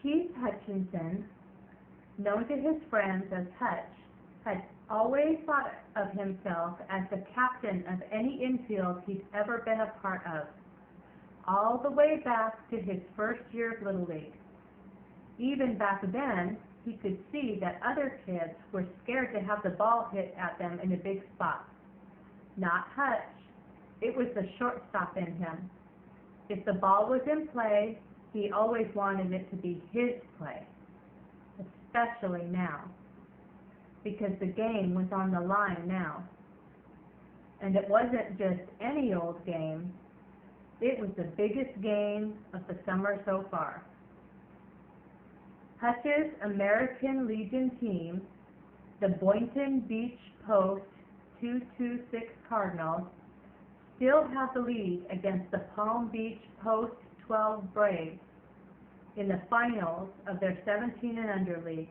Keith Hutchinson, known to his friends as Hutch, had always thought of himself as the captain of any infield he'd ever been a part of, all the way back to his first year of Little League. Even back then, he could see that other kids were scared to have the ball hit at them in a big spot. Not Hutch. It was the shortstop in him. If the ball was in play, he always wanted it to be his play, especially now, because the game was on the line now. And it wasn't just any old game. It was the biggest game of the summer so far. Hutch's American Legion team, the Boynton Beach Post 226 Cardinals, still have the lead against the Palm Beach Post 12 Braves in the finals of their 17 and under league,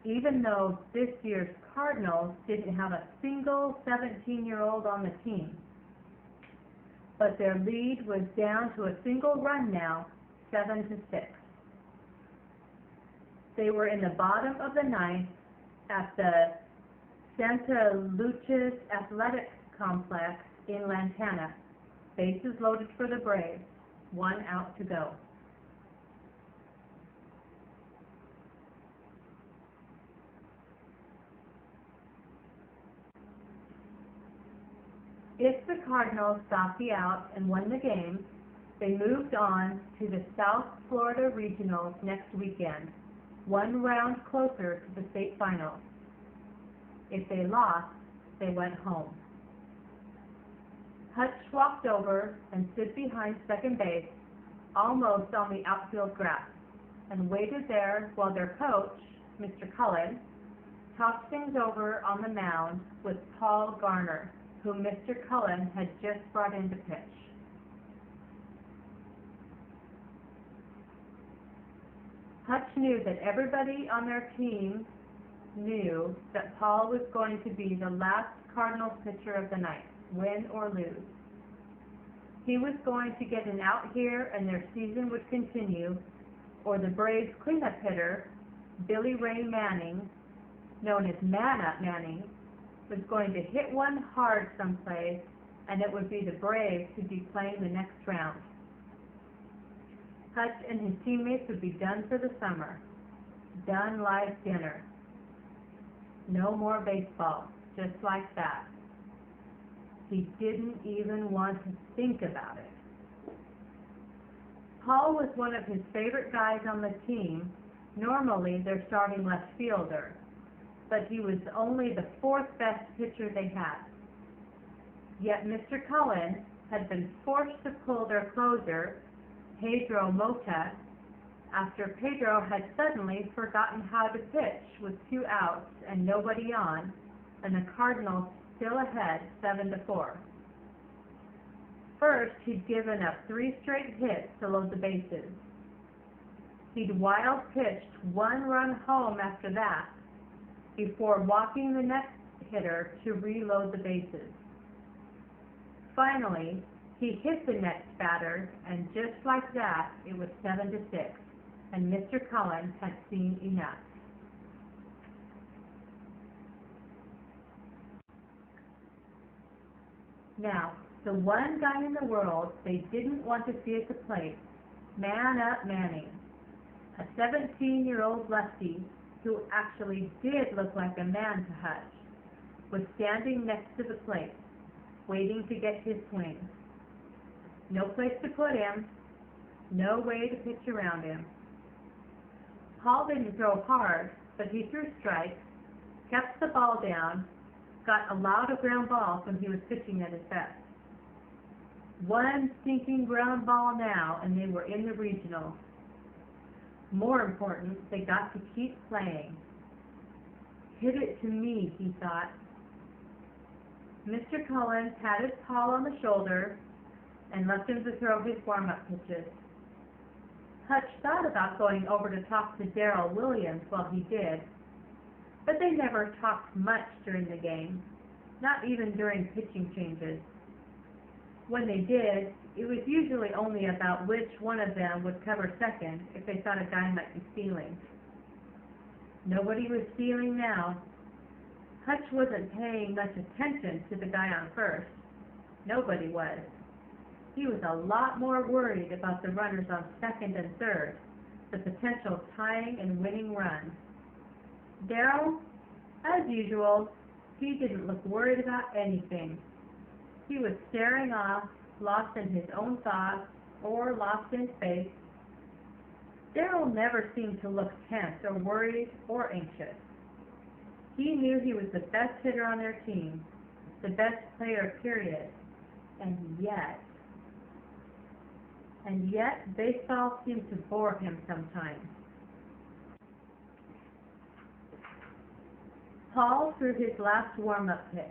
even though this year's Cardinals didn't have a single 17-year-old on the team. But their lead was down to a single run now, 7-6. They were in the bottom of the ninth at the Santa Lucia's Athletic Complex in Lantana. Bases loaded for the Braves, 1 out to go. If the Cardinals got the out and won the game, they moved on to the South Florida Regionals next weekend, 1 round closer to the state finals. If they lost, they went home. Hutch walked over and stood behind second base, almost on the outfield grass, and waited there while their coach, Mr. Cullen, talked things over on the mound with Paul Garner, whom Mr. Cullen had just brought in to pitch. Hutch knew that everybody on their team knew that Paul was going to be the last Cardinals pitcher of the night, win or lose. He was going to get an out here and their season would continue, or the Braves cleanup hitter, Billy Ray Manning, known as Man-Up Manning, was going to hit one hard someplace, and it would be the Braves who'd be playing the next round. Hutch and his teammates would be done for the summer. Done like dinner. No more baseball, just like that. He didn't even want to think about it. Paul was one of his favorite guys on the team, normally their starting left fielder, but he was only the 4th best pitcher they had. Yet Mr. Cullen had been forced to pull their closer, Pedro Mota, after Pedro had suddenly forgotten how to pitch with 2 outs and nobody on, and the Cardinals still ahead 7-4. First, he'd given up 3 straight hits to load the bases. He'd wild pitched 1 run home after that, before walking the next hitter to reload the bases. Finally, he hit the next batter, and just like that, it was 7-6, and Mr. Cullen had seen enough. Now, the one guy in the world they didn't want to see at the plate, Man-Up Manning, a 17-year-old lefty who actually did look like a man to Hutch, was standing next to the plate, waiting to get his swing. No place to put him, no way to pitch around him. Paul didn't throw hard, but he threw strikes, kept the ball down, got allowed a ground ball when he was pitching at his best. 1 stinking ground ball now, and they were in the regional. More important, they got to keep playing. Hit it to me, he thought. Mr. Cullen patted Paul on the shoulder and left him to throw his warm-up pitches. Hutch thought about going over to talk to Darrell Williams while he did, but they never talked much during the game, not even during pitching changes. When they did, It was usually only about which one of them would cover second if they thought a guy might be stealing. Nobody was stealing now. Hutch wasn't paying much attention to the guy on first. Nobody was. He was a lot more worried about the runners on second and third, the potential tying and winning run. Darryl, as usual, he didn't look worried about anything. He was staring off, lost in his own thoughts, or lost in space. Darryl never seemed to look tense or worried or anxious. He knew he was the best hitter on their team, the best player, period. And yet, baseball seemed to bore him sometimes. Paul threw his last warm-up pitch.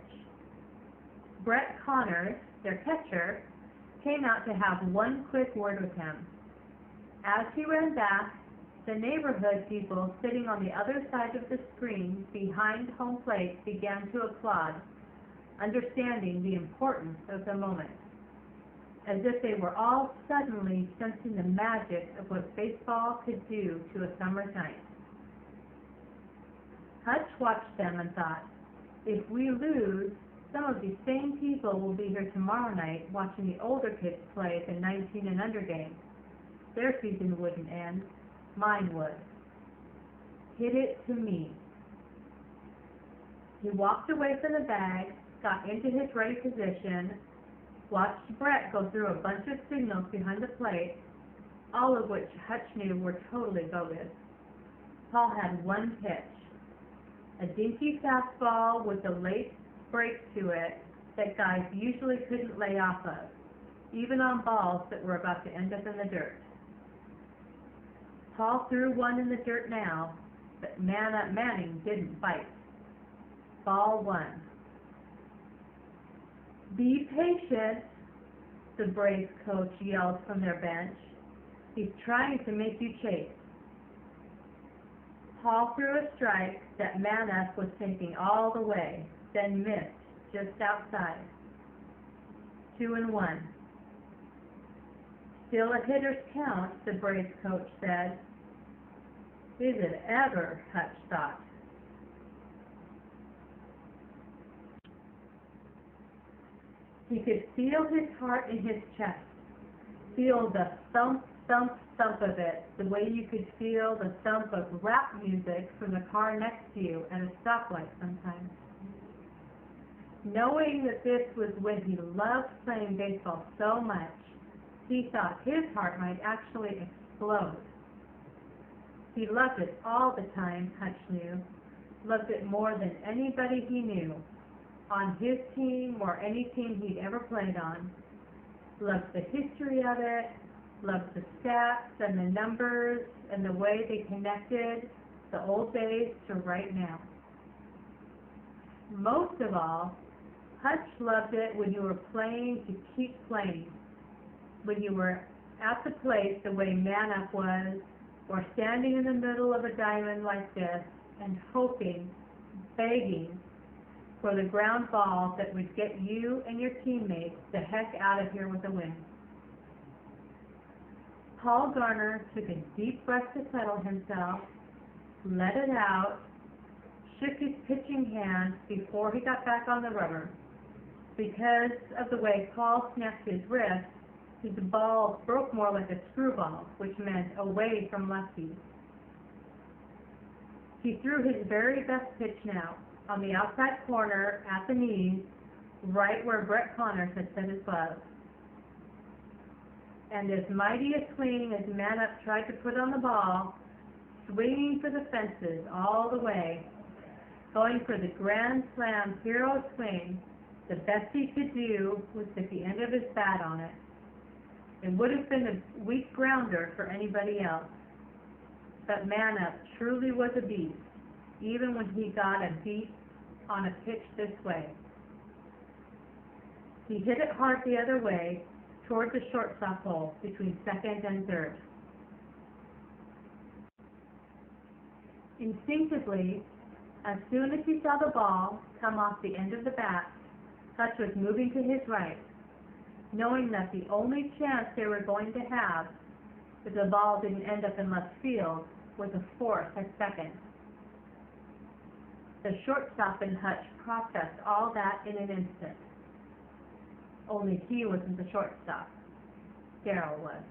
Brett Connors, their catcher, came out to have one quick word with him. As he ran back, the neighborhood people sitting on the other side of the screen behind home plate began to applaud, understanding the importance of the moment, as if they were all suddenly sensing the magic of what baseball could do to a summer night. Hutch watched them and thought, if we lose, some of these same people will be here tomorrow night watching the older kids play the 19 and under game. Their season wouldn't end. Mine would. Hit it to me. He walked away from the bag, got into his ready position, watched Brett go through a bunch of signals behind the plate, all of which Hutch knew were totally bogus. Paul had one pitch, a dinky fastball with a late break to it that guys usually couldn't lay off of, even on balls that were about to end up in the dirt. Paul threw one in the dirt now, but Man Up Manning didn't bite. Ball one. Be patient, the Braves coach yelled from their bench. He's trying to make you chase. Paul threw a strike that Man Up was taking all the way, then missed just outside. 2-1. Still a hitter's count, the Braves coach said. Is it ever, Hutch thought. He could feel his heart in his chest, feel the thump, thump, thump of it, the way you could feel the thump of rap music from the car next to you at a stoplight sometimes. Knowing that this was when he loved playing baseball so much, he thought his heart might actually explode. He loved it all the time, Hutch knew, loved it more than anybody he knew, on his team or any team he'd ever played on. Loved the history of it, loved the stats and the numbers and the way they connected the old days to right now. Most of all, Hutch loved it when you were playing to keep playing, when you were at the plate the way Man Up was, or standing in the middle of a diamond like this and hoping, begging for the ground ball that would get you and your teammates the heck out of here with a win. Paul Garner took a deep breath to settle himself, let it out, shook his pitching hand before he got back on the rubber. Because of the way Paul snapped his wrist, his ball broke more like a screwball, which meant away from lefties. He threw his very best pitch now, on the outside corner, at the knees, right where Brett Connors had set his glove. And as mighty a swing as Man Up tried to put on the ball, swinging for the fences all the way, going for the grand slam hero swing, the best he could do was stick the end of his bat on it. It would have been a weak grounder for anybody else. But Man Up truly was a beast, even when he got a beat on a pitch this way. He hit it hard the other way, toward the shortstop hole between second and third. Instinctively, as soon as he saw the ball come off the end of the bat, Hutch was moving to his right. knowing that the only chance they were going to have, if the ball didn't end up in left field, was a fourth at second. The shortstop and Hutch processed all that in an instant. Only he wasn't the shortstop. Darrell was.